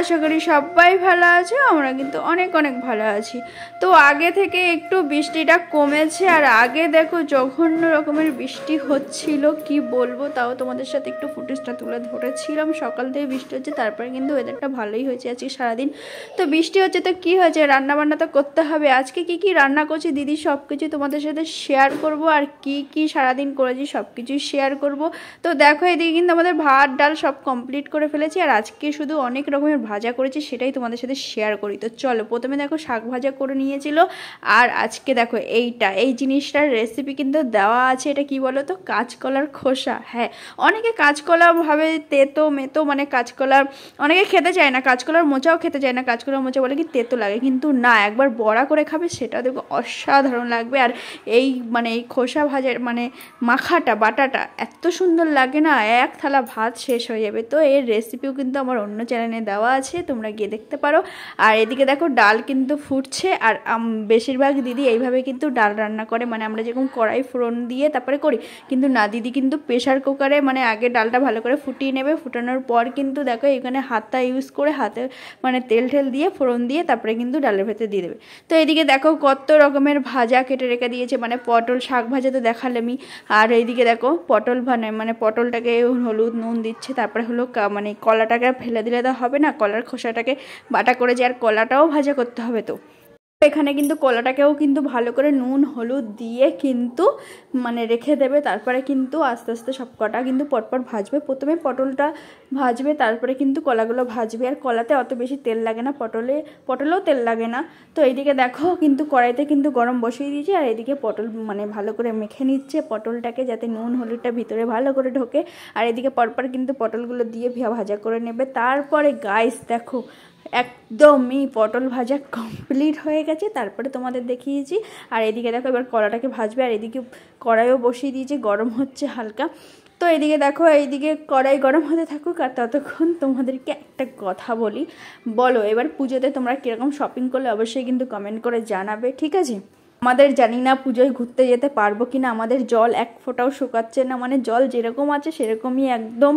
আশা করি সবাই ভালো আছে, আমরা কিন্তু অনেক অনেক ভালো আছি। তো আগে থেকে একটু বৃষ্টিটা কমেছে, আর আগে দেখো জঘন্য রকমের বৃষ্টি হচ্ছিল, কি বলবো। তাও তোমাদের সাথে একটু ফুটেজটা তুলে ধরেছিলাম। সকাল থেকে বৃষ্টি হচ্ছে, তারপরে কিন্তু ওয়েদারটা ভালোই হয়েছে আজকে সারাদিন। তো বৃষ্টি হচ্ছে তো কি হয়েছে, রান্না বান্না তো করতে হবে। আজকে কি কি রান্না করছি দিদি সব কিছু তোমাদের সাথে শেয়ার করব, আর কি কি সারাদিন করেছি সব কিছুই শেয়ার করব। তো দেখো এদিকে কিন্তু আমাদের ভাত ডাল সব কমপ্লিট করে ফেলেছি, আর আজকে শুধু অনেক রকমের ভাজা করেছি, সেটাই তোমাদের সাথে শেয়ার করি। তো চলো, প্রথমে দেখো শাক ভাজা করে নিয়েছিল, আর আজকে দেখো এই জিনিসটার রেসিপি কিন্তু দেওয়া আছে। এটা কি বলো তো, কাঁচকলার খোসা। হ্যাঁ, অনেকে কাঁচকলা ভাবে তেতো মেতো, মানে কাঁচকলা অনেকে খেতে চায় না, কাঁচকলার মোচাও খেতে চায় না। কাঁচকলার মোচা বলে কি তেতো লাগে, কিন্তু না, একবার বড়া করে খাবে, সেটা দেখো অসাধারণ লাগবে। আর এই এই খোসা ভাজার মাখাটা বাটাটা এত সুন্দর লাগে না, এক থালা ভাত শেষ হয়ে যাবে। তো এর রেসিপিও কিন্তু আমার অন্য চ্যানেলে দেওয়া আছে, তোমরা গিয়ে দেখতে পারো। আর এদিকে দেখো ডাল কিন্তু ফুটছে, আর বেশিরভাগ দিদি এইভাবে কিন্তু ডাল রান্না করে, আমরা যেরকম কড়াই ফোড়ন দিয়ে তারপরে করি, কিন্তু না, দিদি কিন্তু প্রেশার কুকারে আগে ডালটা ভালো করে ফুটিয়ে নেবে। ফুটানোর পর কিন্তু দেখো এখানে হাতটা ইউজ করে হাতে তেল ঠেল দিয়ে ফোড়ন দিয়ে তারপরে কিন্তু ডালের ভেতরে দিয়ে দেবে। তো এদিকে দেখো কত রকমের ভাজা কেটে রেখে দিয়েছে, পটল শাক ভাজা তো দেখালামই। আর এইদিকে দেখো পটল পটলটাকে হলুদ নুন দিচ্ছে, তারপরে হলো কলাটাকে ফেলে দিলে তো হবে না, কলার খোসাটাকে বাটা করে যে, আর কলাটাও ভাজা করতে হবে। তো এখানে কিন্তু কলাটাকেও কিন্তু ভালো করে নুন হলুদ দিয়ে কিন্তু রেখে দেবে, তারপরে কিন্তু আস্তে আস্তে সব কটা কিন্তু পরপর ভাজবে। প্রথমে পটলটা ভাজবে, তারপরে কিন্তু কলাগুলো ভাজবে। আর কলাতে অত বেশি তেল লাগে না, পটলেও তেল লাগে না। তো এইদিকে দেখো কিন্তু কড়াইতে কিন্তু গরম বসিয়ে দিয়েছি, আর এদিকে পটল ভালো করে মেখে নিচ্ছে পটলটাকে, যাতে নুন হলুদটা ভিতরে ভালো করে ঢোকে। আর এদিকে পরপর কিন্তু পটলগুলো দিয়ে ভাজা করে নেবে। তারপরে গাইস দেখো একদমই পটল ভাজা কমপ্লিট হয়ে গেছে, তারপরে তোমাদের দেখিয়েছি। আর এদিকে দেখো এবার কড়াটাকে ভাজবে, আর এদিকে কড়াইও বসিয়ে দিয়েছে, গরম হচ্ছে হালকা। তো এদিকে দেখো এইদিকে কড়াই গরম হতে থাকুক, আর ততক্ষণ তোমাদেরকে একটা কথা বলি। বলো এবার পুজোতে তোমরা কীরকম শপিং করলে অবশ্যই কিন্তু কমেন্ট করে জানাবে, ঠিক আছে? আমাদের জানি না পুজোয় ঘুরতে যেতে পারবো কিনা, আমাদের জল এক ফোঁটাও শুকাচ্ছে না, জল যেরকম আছে সেরকমই একদম,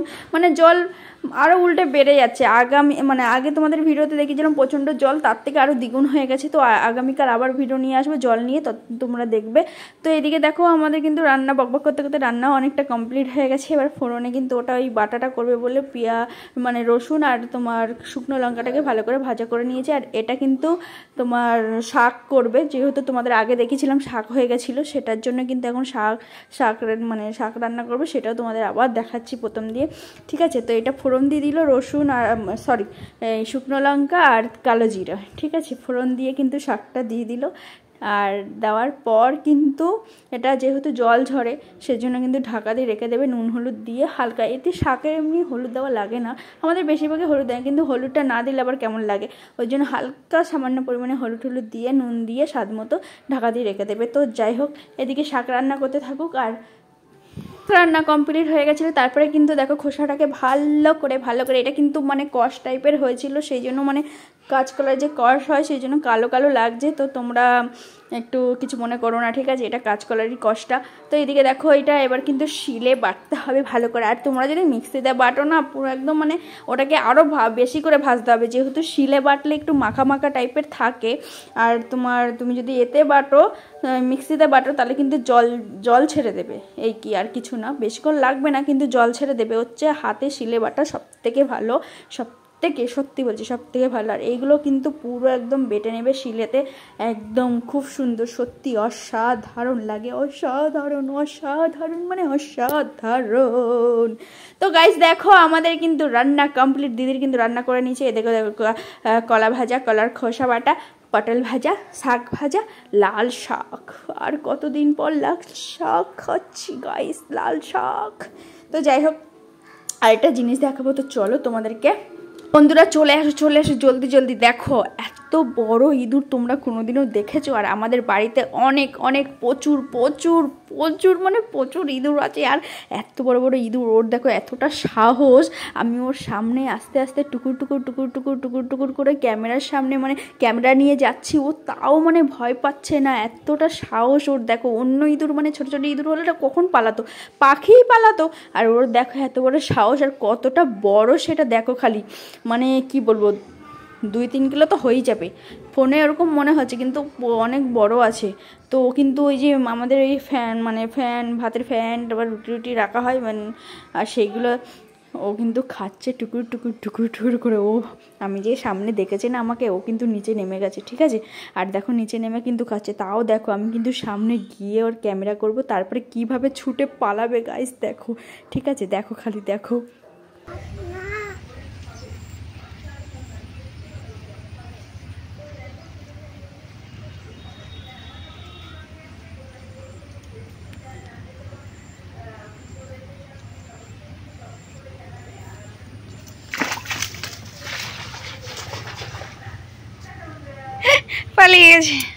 জল আরও উল্টে বেড়ে যাচ্ছে। আগে তোমাদের ভিডিওতে দেখেছিলাম প্রচণ্ড জল, তার থেকে আরও দ্বিগুণ হয়ে গেছে। তো আগামীকাল আবার ভিডিও নিয়ে আসবো জল নিয়ে, তোমরা দেখবে। তো এদিকে দেখো আমাদের কিন্তু রান্না বকবক করতে করতে রান্নাও অনেকটা কমপ্লিট হয়ে গেছে। এবার ফোড়নে কিন্তু ওটা ওই বাটাটা করবে বলে রসুন আর তোমার শুকনো লঙ্কাটাকে ভালো করে ভাজা করে নিয়েছে। আর এটা কিন্তু তোমার শাক করবে, যেহেতু তোমাদের আগে দেখেছিলাম শাক হয়ে গেছিলো, সেটার জন্য কিন্তু এখন শাক রান্না করবে, সেটাও তোমাদের আবার দেখাচ্ছি প্রথম দিয়ে, ঠিক আছে? তো এটা ফোড়ন দিয়ে দিল রসুন আর শুকনো লঙ্কা আর কালো জিরা, ঠিক আছে? ফোড়ন দিয়ে কিন্তু শাকটা দিয়ে দিল, আর দেওয়ার পর কিন্তু এটা যেহেতু জল ঝরে, সেজন্য কিন্তু ঢাকা দিয়ে রেখে দেবে নুন হলুদ দিয়ে হালকা। এতে শাকে এমনি হলুদ দেওয়া লাগে না, আমাদের বেশিরভাগই হলুদ দেয়, কিন্তু হলুদটা না দিলে আবার কেমন লাগে, ওই জন্য হালকা সামান্য পরিমাণে হলুদ দিয়ে নুন দিয়ে স্বাদ মতো ঢাকা দিয়ে রেখে দেবে। তো যাই হোক, এদিকে শাক রান্না করতে থাকুক। আর রান্না কমপ্লিট হয়ে গেছিলো, তারপরে কিন্তু দেখো খোসাটাকে ভালো করে এটা কিন্তু কষ টাইপের হয়েছিল, সেই জন্য কাঁচকলার যে কষ হয় সেই জন্য কালো কালো লাগছে। তো তোমরা একটু কিছু মনে করো না, ঠিক আছে? এটা কাঁচকলারই কষটা। তো এদিকে দেখো এটা এবার কিন্তু শিলে বাটতে হবে ভালো করে। আর তোমরা যদি মিক্সিতে বাটো না, পুরো একদম ওটাকে আরও বেশি করে ভাজতে হবে, যেহেতু শিলে বাটলে একটু মাখা মাখা টাইপের থাকে। আর তুমি যদি এতে বাটো, মিক্সিতে বাটো, তাহলে কিন্তু জল ছেড়ে দেবে, এই কি, আর কিছু না, বেশিক্ষণ লাগবে না, কিন্তু জল ছেড়ে দেবে। হাতে শিলে বাটা সব থেকে ভালো, সত্যি বলছি সব থেকে ভালো। আর এইগুলো কিন্তু পুরো একদম বেটে নেবে শিলেতে, একদম খুব সুন্দর, সত্যি অসাধারণ লাগে, অসাধারণ অসাধারণ। তো গাইস দেখো আমাদের কিন্তু রান্না কমপ্লিট, দিদির কিন্তু রান্না করে নিয়েছে। দেখো কলা ভাজা, কলার খোসা বাটা, পটল ভাজা, শাক ভাজা, লাল শাক, আর কতদিন পর লাল শাক খাচ্ছি গাইস, লাল শাক। তো যাই হোক, আরেকটা জিনিস দেখাবো, তো চলো তোমাদেরকে। বন্ধুরা চলে আসো জলদি। দেখো এত বড় ইঁদুর তোমরা কোনোদিনও দেখেছো? আর আমাদের বাড়িতে অনেক প্রচুর ইঁদুর আছে, আর এত বড় ইঁদুর, ওর দেখো এতটা সাহস। আমি ওর সামনে আস্তে আস্তে টুকুর করে ক্যামেরার সামনে ক্যামেরা নিয়ে যাচ্ছি, ও তাও ভয় পাচ্ছে না, এতটা সাহস ওর। দেখো অন্য ইঁদুর ছোট ইঁদুর হলে কখন পালাতো, পাখিই পালাতো, আর ওর দেখো এত বড় সাহস, আর কতটা বড় সেটা দেখো খালি, কি বলবো, 2-3 কিলো তো হয়েই যাবে। ফোনে এরকম মনে হচ্ছে কিন্তু অনেক বড় আছে। তো ও কিন্তু ওই যে আমাদের এই ফ্যান মানে ফ্যান ভাতের ফ্যান তারপর রুটি রুটি রাখা হয় মানে, আর সেইগুলো ও কিন্তু খাচ্ছে টুকুর টুকুর টুকুর টুকুর করে। ও আমি যে সামনে দেখেছি না আমাকে, ও কিন্তু নিচে নেমে গেছে, ঠিক আছে। আর দেখো নিচে নেমে কিন্তু খাচ্ছে। তাও দেখো আমি কিন্তু সামনে গিয়ে ওর ক্যামেরা করব, তারপরে কিভাবে ছুটে পালাবে গাইস দেখো, ঠিক আছে। দেখো খালি দেখো। পালিয়ে গেছে।